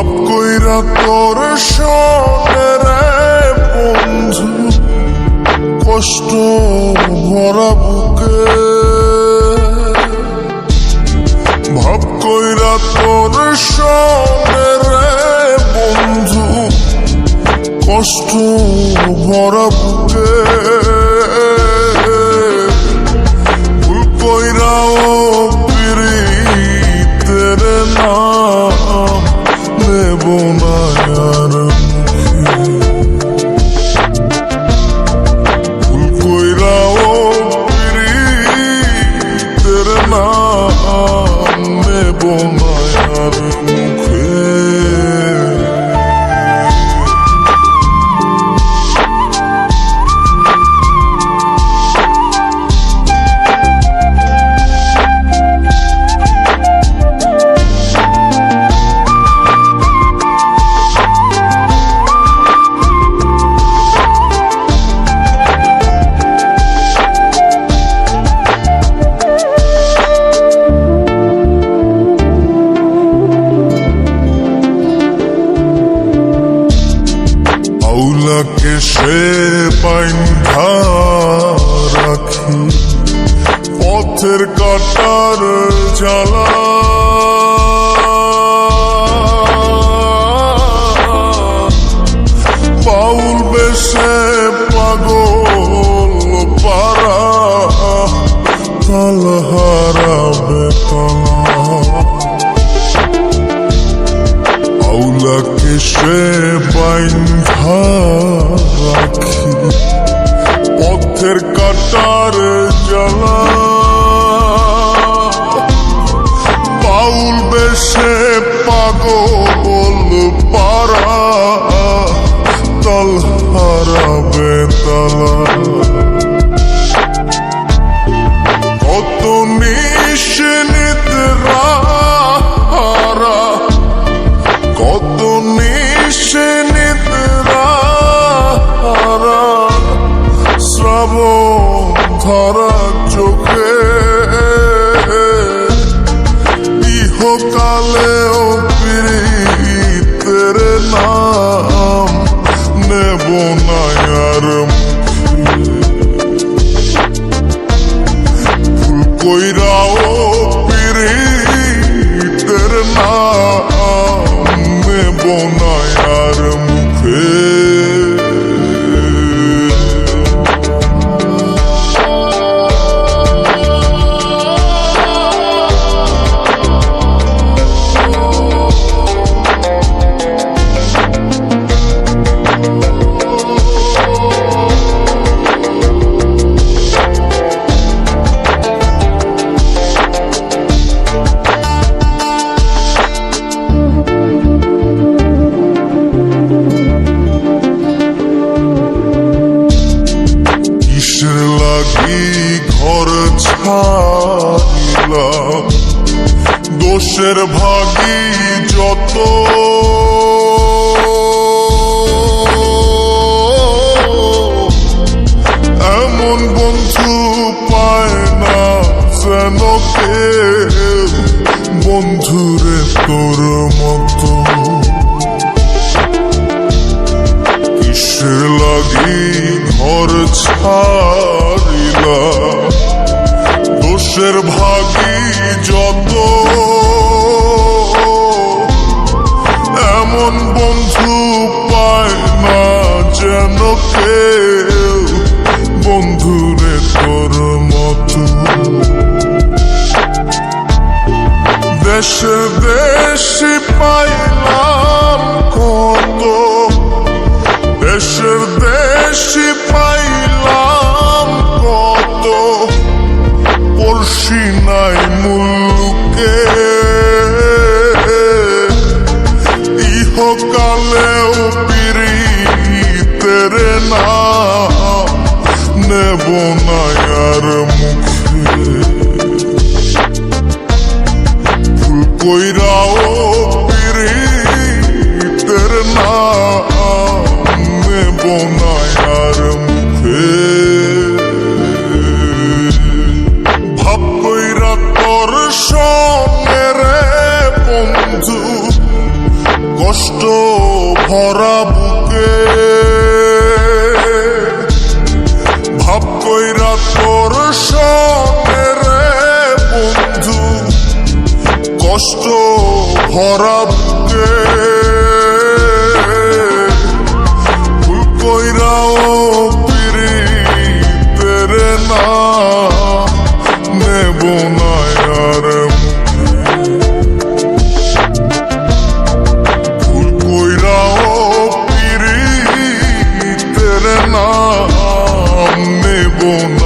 ভাব কইরা তোর শোনে রে বন্ধু, কষ্ট ভরা বুকে ভাব কইরা তোর শোনে রে বন্ধু, কষ্ট ভরা বুকে ভুল কইরাও পিরিতের নাম নেব না আর ভুল কইরাও পিরিতের নাম নেব না আর মুখে। আউলাকে সে বাইন্ধা রাখি পথের কাটার জ্বালা, বাউল বেশে পাগল পারা তাল হারাবে তালা। আউলাকে সে বাইন্ধা রাখি পথের কাটার জ্বালা, বাউল বেশে পাগল পারা তাল হারাবে তালা। কত নিশিনিদ্রা কত নিশিনিদ্রা শ্রাবণ ধরা চোখে, ইহকালেও পিরিতের নাম নেব না আর ভুল কইরাও পিরিতের নাম নেব না আর মুখে। ঘর ছাড়িলাম দোষের ভাগী যত, এমন বন্ধু পায় না যেন কেউ বন্ধুরে তোর মতো। কিসের লাগি ঘর ছাড়িলা দোষের ভাগী যত, এমন বন্ধু পায় না যেন কেউ বন্ধুরে তোর মতো। দেশে দেশে পাইলাম কত, দেশের দেশে পাইলাম কত, পড়শি নাই মুলুকে ইহকালেও পিরিতের নাম নেব না আর মুখে। ভুল কইরাও পিরিতের নাম নেব না আর মুখে। ভাব কইরা তোর শোনে রে বন্ধু, ভরা বুকে ভুল কইরাও পিরিতের নাম নেব না আর ভুল কইরাও পিরিতের নাম নেব না